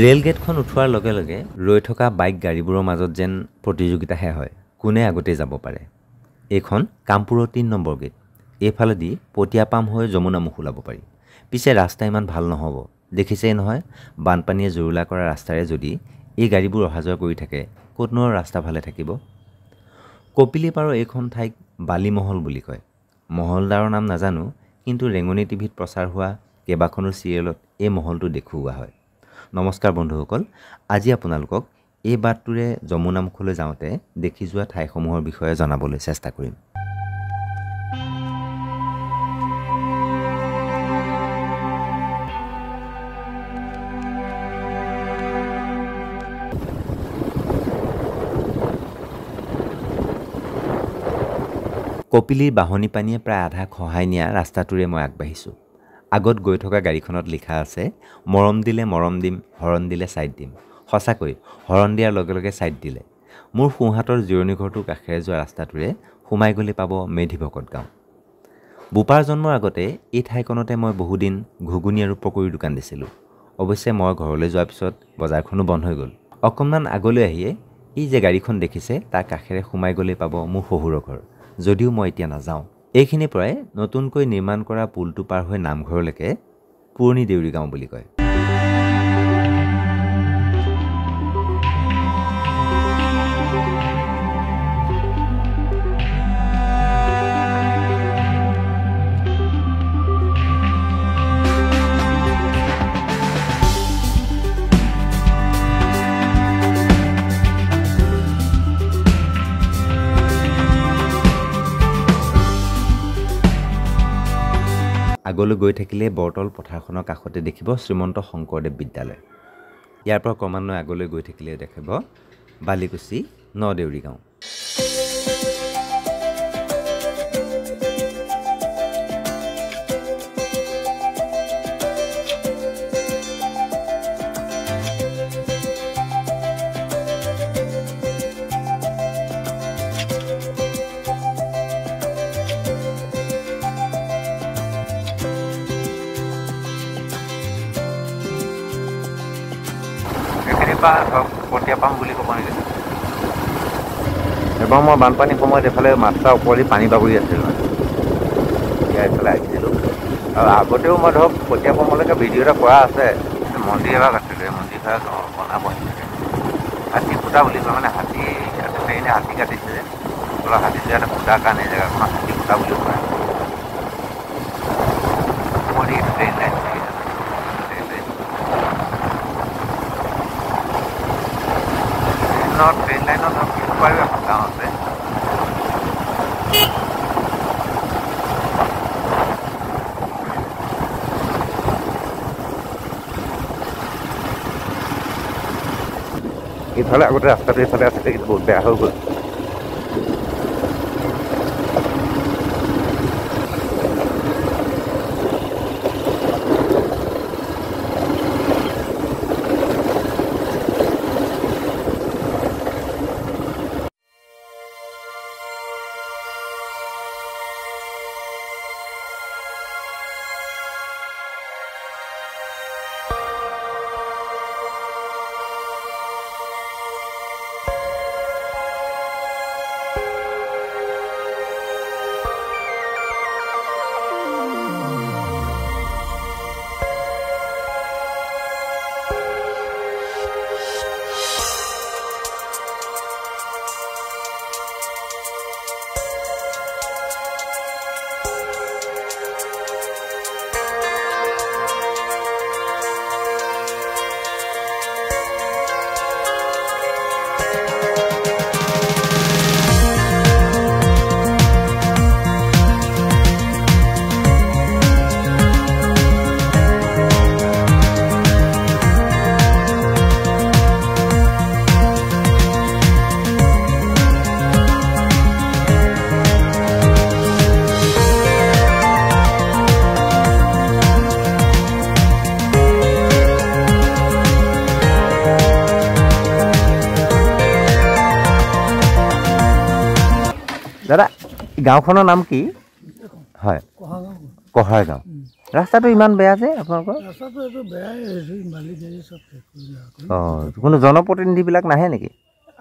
Rail গেটখন উঠোৱাৰ লগে লগে ৰৈ থকা বাইক গাড়ীবোৰৰ মাজত যেন প্ৰতিযোগিতাহে হয়, কোনে আগতে যাব পাৰে। এইখন কামপুৰৰ ৩ নম্বৰ গেট। এইফালেদি পটিয়াপাম হৈ যমুনামুখ ওলাব পাৰি। পিছে ৰাস্তা ইমান ভাল নহ'ব, দেখিছেই নহয়। বানপানীয়ে জুৰুলা কৰা ৰাস্তাৰে যদি এই গাড়ীবোৰ অহা যোৱা কৰি থাকে, ক'তনো ৰাস্তা ভালে থাকিব। কপিলীপাৰৰ এইখন ঠাইক বালিমহল বুলি কয়। মহলদাৰৰ নাম নাজানো, কিন্তু ৰেঙনি টিভিত প্ৰচাৰ হোৱা কেইবাখনো চিৰিয়েলত এই মহলটো দেখুওৱা হয়। নমস্কাৰ বন্ধুসকল, আজি আপোনালোকক এই বাটটোৰে যমুনামুখলৈ যাওঁতে দেখি যোৱা ঠাইসমূহৰ বিষয়ে জনাবলৈ চেষ্টা কৰিম। কপিলীৰ বাঢ়নী পানীয়ে প্ৰায় আধা খহাই নিয়া ৰাস্তাটোৰে মই আগবাঢ়িছোঁ। আগত গৈ থকা গাড়ীখনত লিখা আছে, মৰম দিলে মৰম দিম, হৰণ দিলে ছাইড দিম। সঁচাকৈ হৰণ দিয়াৰ লগে লগে ছাইড দিলে। মোৰ সোঁহাতৰ জিৰণি ঘৰটোৰ কাষেৰে যোৱা ৰাস্তাটোৰে সোমাই গ'লে পাব মেধি ভকত গাঁও। বোপাৰ জন্মৰ আগতে এই ঠাইখনতে মই বহুদিন ঘুগুনি আৰু পকৰীৰ দোকান দিছিলোঁ। অৱশ্যে মই ঘৰলৈ যোৱাৰ পিছত বজাৰখনো বন্ধ হৈ গ'ল। অকণমান আগলৈ আহিয়ে এই যে গাড়ীখন দেখিছে, তাৰ কাষেৰে সোমাই গ'লে পাব মোৰ শহুৰৰ ঘৰ, যদিও মই এতিয়া নাযাওঁ। এইখিনিৰ পৰাই নতুনকৈ নিৰ্মাণ কৰা পুলটো পাৰ হৈ নামঘৰলৈকে পুৰণি দেউৰী গাঁও বুলি কয়। আগলৈ গৈ থাকিলে বৰতল পথাৰখনৰ কাষতে দেখিব শ্ৰীমন্ত শংকৰদেৱ বিদ্যালয়। ইয়াৰ পৰা ক্ৰমান্বয়ে আগলৈ গৈ থাকিলে দেখিব বালিকুচি নদেউৰী গাঁও। পটিয়াপাম বুলি ক'ব নেকি? এবাৰ মই বানপানীৰ সময়ত এইফালে মাত্ৰা ওপৰি পানী বাগৰি আছিল, এতিয়া এইফালে আহিছিলোঁ। আৰু আগতেও মই ধৰক পটিয়াপামলৈকে ভিডিঅ' এটা কৰা আছে। মন্দিৰ এভাগ আছিলে, মন্দিৰ ভাগ বনাব আহিছিলে। হাতী ফুটা বুলি কয়, মানে হাতী আগতে এনেই হাতী কাটিছে, অলপ হাতীটো এটা ফুটাৰ কাৰণে জেগাখন হাতী ফুটা বুলি কয়। ট্ৰেইন লাইন ট্ৰেইন লাইনত পাৰি এখন গাঁও আছে। এইফালে আগতে ৰাস্তাটো এইফালে আছিলে, কিন্তু বহুত বেয়া হৈ গ'ল। দাদা, গাঁওখনৰ নাম কি? হয়, কহাৰ গাঁও। ৰাস্তাটো ইমান বেয়া যে আপোনালোকৰ? ৰাস্তাটো এইটো বেয়াই হৈছে, মালিক গাড়ী চব শেষ কৰি দিয়া। অঁ, কোনো জনপ্ৰতিনিধিবিলাক নাহে নেকি?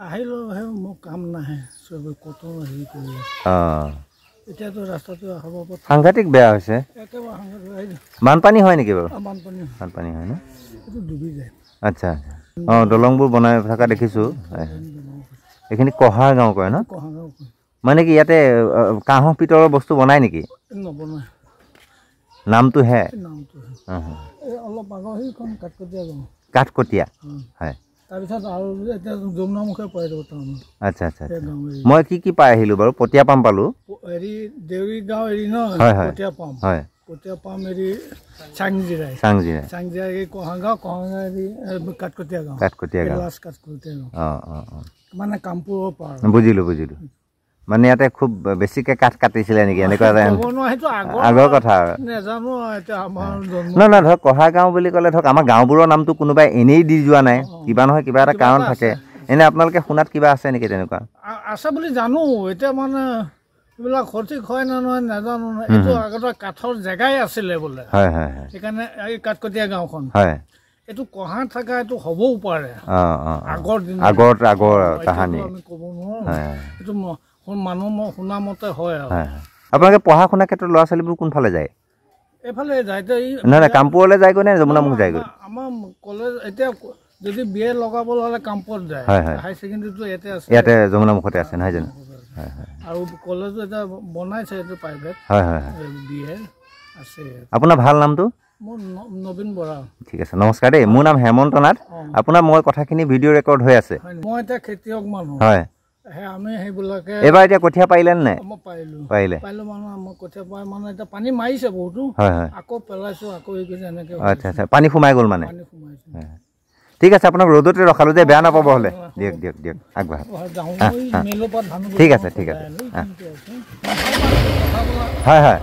আহিলেও আহে, মোৰ কাম নাহে, চবে কত হেৰি কৰি আছে। অঁ, এতিয়াতো ৰাস্তাটো হ'ব সাংঘাতিক বেয়া হৈছে। একেবাৰে সাংঘাতিক। বানপানী হয় নেকি বাৰু? বানপানী বানপানী হয় ন? এইটো ডুবি যায়। আচ্ছা আচ্ছা। অঁ, দলংবোৰ বনাই থকা দেখিছোঁ। এইখিনি কহাৰ গাঁও কয় ন? কহাগাঁও মানে কি ইয়াতে কাঁহৰ পিতলৰ বস্তু বনাই নেকি? নবনায়, নামটোহে? নামটো এই অলপ আগৰ সেইখন কাঠকটীয়া গাঁও। কাঠকটীয়া, হয়। তাৰপিছত আৰু এতিয়া যমুনামুখে পাই যাব টাউনত। আচ্ছা আচ্ছা। মই কি পাই আহিলোঁ বাৰু? পটীয়া পাম পালোঁ। হেৰি দেউৰী গাঁও এৰি ন, পটীয়া পাম। হয়, পটীয়া পাম এৰি চাংজিৰাই, চাংজিৰাই এৰি কহাগাঁও, কহাগাঁও এৰি কাঠকটীয়া গাঁও। কাঠকটীয়া গাঁও। অঁ অঁ অঁ, মানে কামপুৰৰ পাৰ। বুজিলোঁ বুজিলোঁ। মানে ইয়াতে খুব বেছিকৈ কাঠ কাটিছিলে নেকি এনেকুৱা? আগৰ কথা নাজানো। নহয় নহয়, ধৰক কহাৰ গাঁও বুলি ক'লে ধৰক আমাৰ গাঁওবোৰৰ নামটো কোনোবাই এনেই দি যোৱা নাই, কিবা নহয় কিবা এটা কাৰণ থাকে। এনে আপোনালোকে শুনাত কিবা আছে নেকি তেনেকুৱা? আছে বুলি জানো, এতিয়া মানে এইবিলাক সঠিক হয় নে নহয় নাজানো। এইটো আগতে কাঠৰ জেগাই আছিলে বোলে। হয় হয় হয়, সেইকাৰণে এই কাঠকটীয়া গাঁওখন। হয়, এইটো কহাৰ থকা এইটো হ'বও পাৰে। আগৰ দিন, আগৰ কাহানী আমি ক'ব নোৱাৰোঁ। এইটো মানুহ মই শুনা মতে হয় আৰু। আপোনালোকে পঢ়া শুনাৰ ক্ষেত্ৰত ল'ৰা ছোৱালীবোৰ কোনফালে যায়? এইফালে যায়। নহয় কামপুৰলৈ যায়গৈ নে যমুনামুখ যায়গৈ? আমাৰ কলেজ এতিয়া যদি বি এ লগাবলৈ হ'লে কামপুৰত যায়। হাই ছেকেণ্ডেৰীটো ইয়াতে আছে, ইয়াতে যমুনামুখতে আছে নহয় জানো? আৰু কলেজো এতিয়া বনাইছে, এইটো প্ৰাইভেট। হয় হয়, বি এ আছে। আপোনাৰ ভাল নামটো? মোৰ নবীন বৰা। ঠিক আছে, নমস্কাৰ দেই। মোৰ নাম হেমন্ত নাথ। আপোনাৰ মই কথাখিনি ভিডিঅ' ৰেকৰ্ড হৈ আছে। মই এতিয়া খেতিয়ক মানুহ। হয়, আমি সেইবিলাকে এইবাৰ এতিয়া কঠীয়া পাৰিলে নে নাই? মই পাৰিলে মানে মই কঠীয়া পাই মানে এতিয়া পানী মাৰিছে বহুতো। হয় হয়, আকৌ পেলাইছোঁ, আকৌ এই কৰি এনেকৈ। আচ্ছা আচ্ছা, পানী সোমাই গ'ল মানে? পানী সোমাইছে। ঠিক আছে, আপোনাক ৰ'দতে ৰখালোঁ যে, বেয়া নাপাব হ'লে। দিয়ক দিয়ক দিয়ক, আগবাঢ়ক। ঠিক আছে ঠিক আছে, হয় হয়।